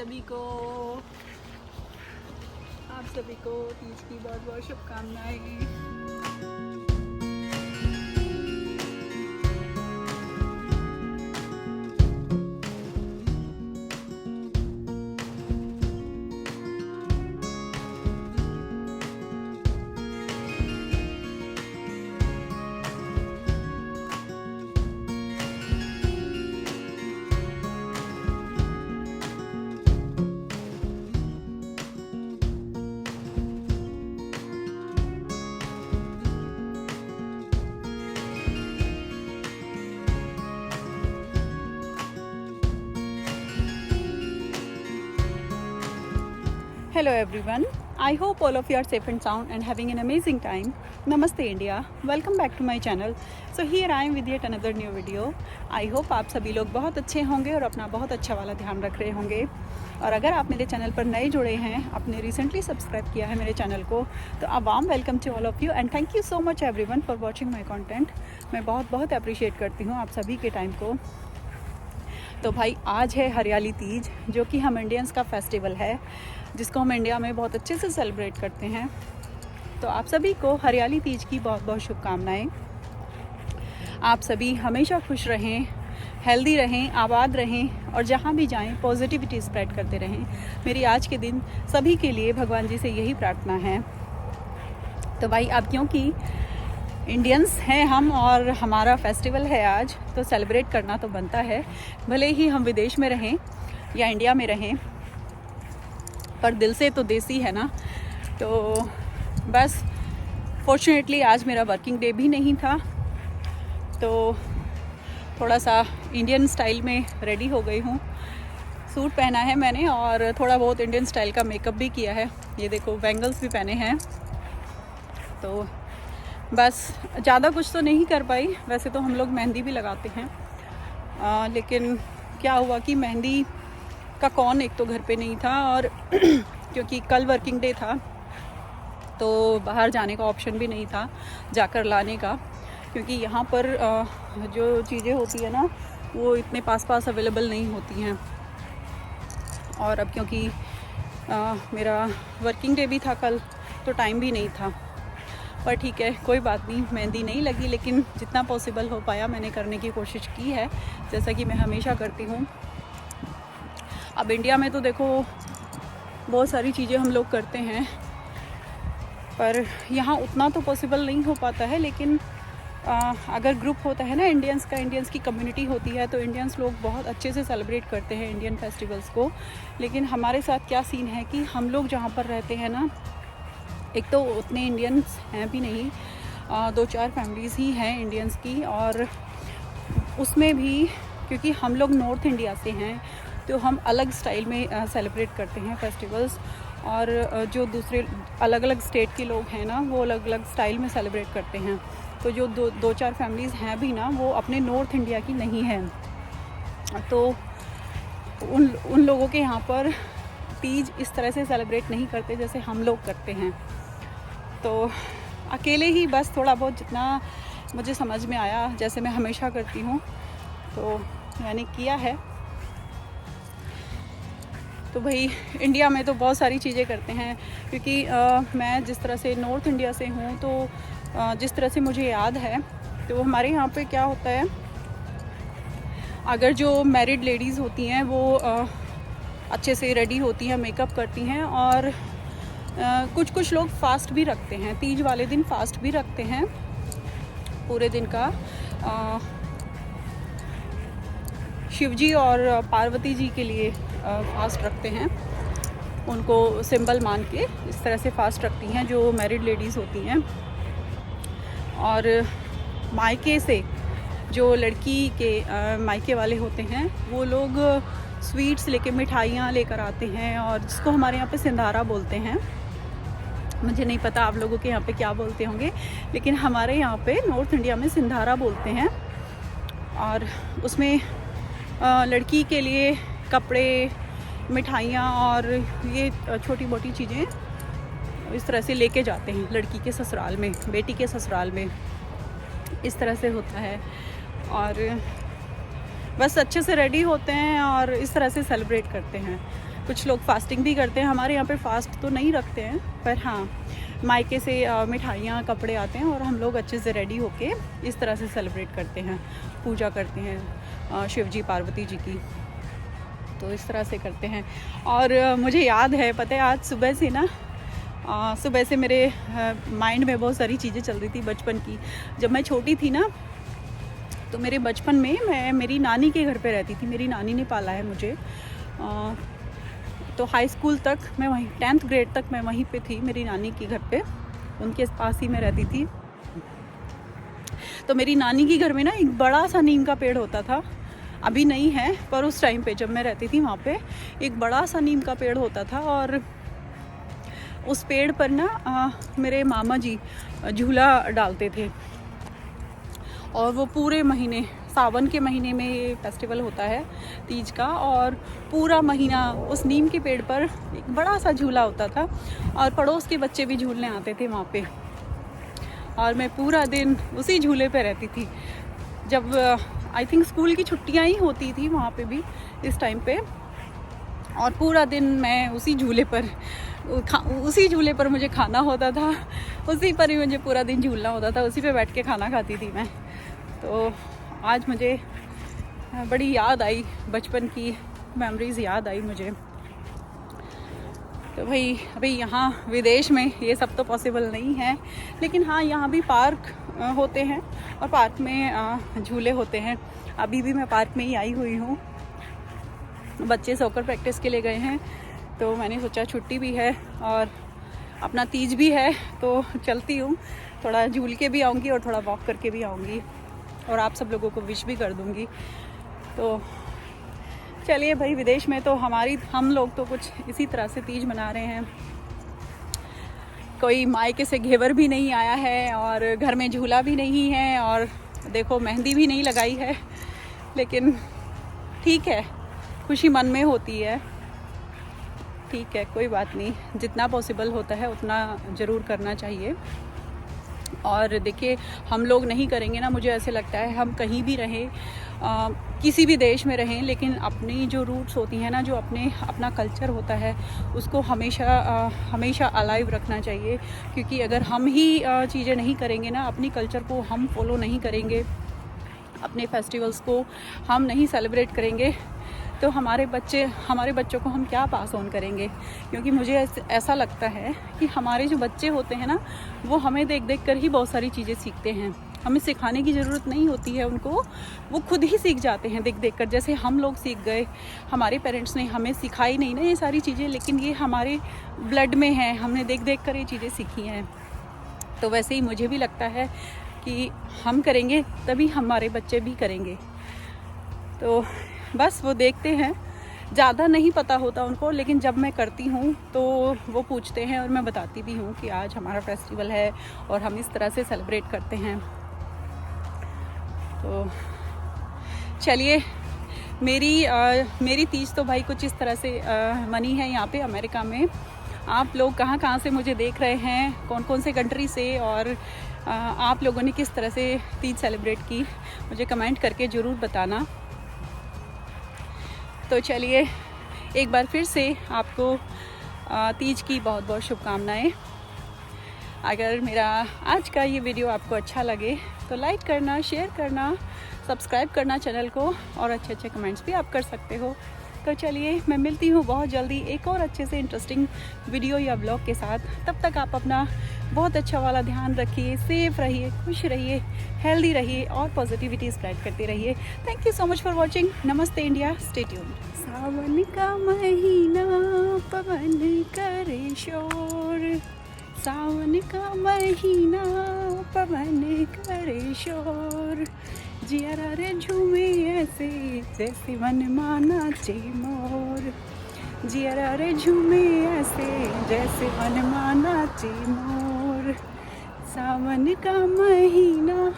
सभी को तीज की बहुत बहुत शुभकामनाएं। Hello everyone, I hope all of you are safe and sound and having an amazing time. Namaste India, welcome back to my channel. So here I am with yet another new video. I hope आप सभी लोग बहुत अच्छे होंगे और अपना बहुत अच्छा वाला ध्यान रख रहे होंगे। और अगर आप मेरे चैनल पर नए जुड़े हैं, आपने रिसेंटली सब्सक्राइब किया है मेरे चैनल को, तो a warm welcome to all of you and thank you so much everyone for watching my content. मैं बहुत अप्रिशिएट करती हूँ आप सभी के टाइम को। तो भाई आज है हरियाली तीज, जो कि हम इंडियंस का फेस्टिवल है, जिसको हम इंडिया में बहुत अच्छे से सेलिब्रेट करते हैं। तो आप सभी को हरियाली तीज की बहुत बहुत शुभकामनाएं। आप सभी हमेशा खुश रहें, हेल्दी रहें, आबाद रहें और जहाँ भी जाएं पॉजिटिविटी स्प्रेड करते रहें। मेरी आज के दिन सभी के लिए भगवान जी से यही प्रार्थना है। तो भाई अब क्योंकि इंडियंस हैं हम और हमारा फेस्टिवल है आज, तो सेलिब्रेट करना तो बनता है, भले ही हम विदेश में रहें या इंडिया में रहें, पर दिल से तो देसी है ना। तो बस फॉर्चुनेटली आज मेरा वर्किंग डे भी नहीं था, तो थोड़ा सा इंडियन स्टाइल में रेडी हो गई हूँ। सूट पहना है मैंने और थोड़ा बहुत इंडियन स्टाइल का मेकअप भी किया है। ये देखो बैंगल्स भी पहने हैं। तो बस ज़्यादा कुछ तो नहीं कर पाई। वैसे तो हम लोग मेहंदी भी लगाते हैं, लेकिन क्या हुआ कि मेहंदी का कौन एक तो घर पे नहीं था, और क्योंकि कल वर्किंग डे था तो बाहर जाने का ऑप्शन भी नहीं था जाकर लाने का, क्योंकि यहाँ पर जो चीज़ें होती है ना वो इतने पास अवेलेबल नहीं होती हैं। और अब क्योंकि मेरा वर्किंग डे भी था कल, तो टाइम भी नहीं था। पर ठीक है, कोई बात नहीं, मेहंदी नहीं लगी, लेकिन जितना पॉसिबल हो पाया मैंने करने की कोशिश की है, जैसा कि मैं हमेशा करती हूँ। अब इंडिया में तो देखो बहुत सारी चीज़ें हम लोग करते हैं, पर यहाँ उतना तो पॉसिबल नहीं हो पाता है। लेकिन अगर ग्रुप होता है ना इंडियंस का, इंडियंस की कम्युनिटी होती है, तो इंडियंस लोग बहुत अच्छे से सेलिब्रेट करते हैं इंडियन फेस्टिवल्स को। लेकिन हमारे साथ क्या सीन है कि हम लोग जहाँ पर रहते हैं ना, एक तो उतने इंडियंस हैं भी नहीं, 2-4 फैमिलीज़ ही हैं इंडियंस की, और उसमें भी क्योंकि हम लोग नॉर्थ इंडिया से हैं, तो हम अलग स्टाइल में सेलिब्रेट करते हैं फेस्टिवल्स। और जो दूसरे अलग अलग स्टेट के लोग हैं ना, वो अलग अलग स्टाइल में सेलिब्रेट करते हैं। तो जो 2-4 फैमिलीज़ हैं भी ना, वो अपने नॉर्थ इंडिया की नहीं हैं, तो उन लोगों के यहाँ पर तीज इस तरह से सेलिब्रेट नहीं करते जैसे हम लोग करते हैं। तो अकेले ही बस थोड़ा बहुत जितना मुझे समझ में आया, जैसे मैं हमेशा करती हूँ, तो मैंने किया है। तो भाई इंडिया में तो बहुत सारी चीज़ें करते हैं, क्योंकि मैं जिस तरह से नॉर्थ इंडिया से हूँ, तो जिस तरह से मुझे याद है, तो हमारे यहाँ पे क्या होता है, अगर जो मैरिड लेडीज़ होती हैं वो अच्छे से रेडी होती हैं, मेकअप करती हैं, और कुछ लोग फास्ट भी रखते हैं, तीज वाले दिन फास्ट भी रखते हैं पूरे दिन का। शिवजी और पार्वती जी के लिए फास्ट रखते हैं, उनको सिंबल मान के इस तरह से फास्ट रखती हैं जो मैरिड लेडीज़ होती हैं। और मायके से जो लड़की के मायके वाले होते हैं, वो लोग स्वीट्स लेके, मिठाइयाँ लेकर आते हैं, और जिसको हमारे यहाँ पे सिंधारा बोलते हैं। मुझे नहीं पता आप लोगों के यहाँ पे क्या बोलते होंगे, लेकिन हमारे यहाँ पे नॉर्थ इंडिया में सिंधारा बोलते हैं। और उसमें लड़की के लिए कपड़े, मिठाइयाँ और ये छोटी मोटी चीज़ें इस तरह से लेके जाते हैं लड़की के ससुराल में, बेटी के ससुराल में। इस तरह से होता है, और बस अच्छे से रेडी होते हैं और इस तरह से सेलिब्रेट करते हैं। कुछ लोग फास्टिंग भी करते हैं। हमारे यहाँ पे फास्ट तो नहीं रखते हैं, पर हाँ मायके से मिठाइयाँ कपड़े आते हैं और हम लोग अच्छे से रेडी होके इस तरह से सेलिब्रेट करते हैं, पूजा करते हैं शिव जी पार्वती जी की, तो इस तरह से करते हैं। और मुझे याद है, पता है आज सुबह से ना सुबह से मेरे माइंड में बहुत सारी चीज़ें चल रही थी बचपन की। जब मैं छोटी थी ना, तो मेरे बचपन में मैं मेरी नानी के घर पे रहती थी। मेरी नानी ने पाला है मुझे, तो हाई स्कूल तक मैं वहीं, 10th ग्रेड तक मैं वहीं पे थी मेरी नानी के घर पे, उनके पास ही मैं रहती थी। तो मेरी नानी के घर में ना एक बड़ा सा नीम का पेड़ होता था, अभी नहीं है, पर उस टाइम पे जब मैं रहती थी वहाँ पे एक बड़ा सा नीम का पेड़ होता था। और उस पेड़ पर ना मेरे मामा जी झूला डालते थे, और वो पूरे महीने, सावन के महीने में ये फेस्टिवल होता है तीज का, और पूरा महीना उस नीम के पेड़ पर एक बड़ा सा झूला होता था, और पड़ोस के बच्चे भी झूलने आते थे वहाँ पे, और मैं पूरा दिन उसी झूले पे रहती थी। जब आई थिंक स्कूल की छुट्टियाँ ही होती थी वहाँ पे भी इस टाइम पे, और पूरा दिन मैं उसी झूले पर मुझे खाना होता था, उसी पर ही मुझे पूरा दिन झूलना होता था, उसी पे बैठ के खाना खाती थी मैं। तो आज मुझे बड़ी याद आई, बचपन की मेमोरीज़ याद आई मुझे। तो भाई अभी यहाँ विदेश में ये सब तो पॉसिबल नहीं है, लेकिन हाँ यहाँ भी पार्क होते हैं और पार्क में झूले होते हैं। अभी भी मैं पार्क में ही आई हुई हूँ, बच्चे सॉकर प्रैक्टिस के लिए गए हैं, तो मैंने सोचा छुट्टी भी है और अपना तीज भी है, तो चलती हूँ, थोड़ा झूल के भी आऊँगी और थोड़ा वॉक करके भी आऊँगी, और आप सब लोगों को विश भी कर दूँगी। तो चलिए भाई, विदेश में तो हम लोग तो कुछ इसी तरह से तीज मना रहे हैं। कोई मायके से घेवर भी नहीं आया है, और घर में झूला भी नहीं है, और देखो मेहंदी भी नहीं लगाई है, लेकिन ठीक है, खुशी मन में होती है। ठीक है, कोई बात नहीं, जितना पॉसिबल होता है उतना ज़रूर करना चाहिए। और देखिए, हम लोग नहीं करेंगे ना, मुझे ऐसे लगता है हम कहीं भी रहें, किसी भी देश में रहें, लेकिन अपनी जो रूट्स होती हैं ना, जो अपना कल्चर होता है, उसको हमेशा अलाइव रखना चाहिए। क्योंकि अगर हम ही चीज़ें नहीं करेंगे ना, अपनी कल्चर को हम फॉलो नहीं करेंगे, अपने फेस्टिवल्स को हम नहीं सेलिब्रेट करेंगे, तो हमारे बच्चों को हम क्या पास ऑन करेंगे। क्योंकि मुझे ऐसा लगता है कि हमारे जो बच्चे होते हैं ना, वो हमें देख कर ही बहुत सारी चीज़ें सीखते हैं। हमें सिखाने की ज़रूरत नहीं होती है उनको, वो खुद ही सीख जाते हैं देख कर। जैसे हम लोग सीख गए, हमारे पेरेंट्स ने हमें सिखाई नहीं ना ये सारी चीज़ें, लेकिन ये हमारे ब्लड में है, हमने देख कर ये चीज़ें सीखी हैं। तो वैसे ही मुझे भी लगता है कि हम करेंगे तभी हमारे बच्चे भी करेंगे। तो बस वो देखते हैं, ज़्यादा नहीं पता होता उनको, लेकिन जब मैं करती हूँ तो वो पूछते हैं, और मैं बताती भी हूँ कि आज हमारा फेस्टिवल है और हम इस तरह से सेलिब्रेट करते हैं। तो चलिए, मेरी तीज तो भाई कुछ इस तरह से मनी है यहाँ पे अमेरिका में। आप लोग कहाँ से मुझे देख रहे हैं, कौन से कंट्री से, और आप लोगों ने किस तरह से तीज सेलिब्रेट की, मुझे कमेंट करके ज़रूर बताना। तो चलिए, एक बार फिर से आपको तीज की बहुत बहुत शुभकामनाएं। अगर मेरा आज का ये वीडियो आपको अच्छा लगे तो लाइक करना, शेयर करना, सब्सक्राइब करना चैनल को, और अच्छे कमेंट्स भी आप कर सकते हो। तो चलिए, मैं मिलती हूँ बहुत जल्दी एक और अच्छे से इंटरेस्टिंग वीडियो या ब्लॉग के साथ। तब तक आप अपना बहुत अच्छा वाला ध्यान रखिए, सेफ रहिए, खुश रहिए, हेल्दी रहिए, और पॉजिटिविटी स्प्रेड करते रहिए। Thank you so much for watching. नमस्ते इंडिया, स्टे ट्यून्ड। सावन का महीना पवन करे शोर, सावन का महीना पवन करे शोर, जिया रे झूमे ऐसे जैसे मन माना चे मोर, जिया रे झूमे ऐसे जैसे मन माना चे मोर, सावन का महीना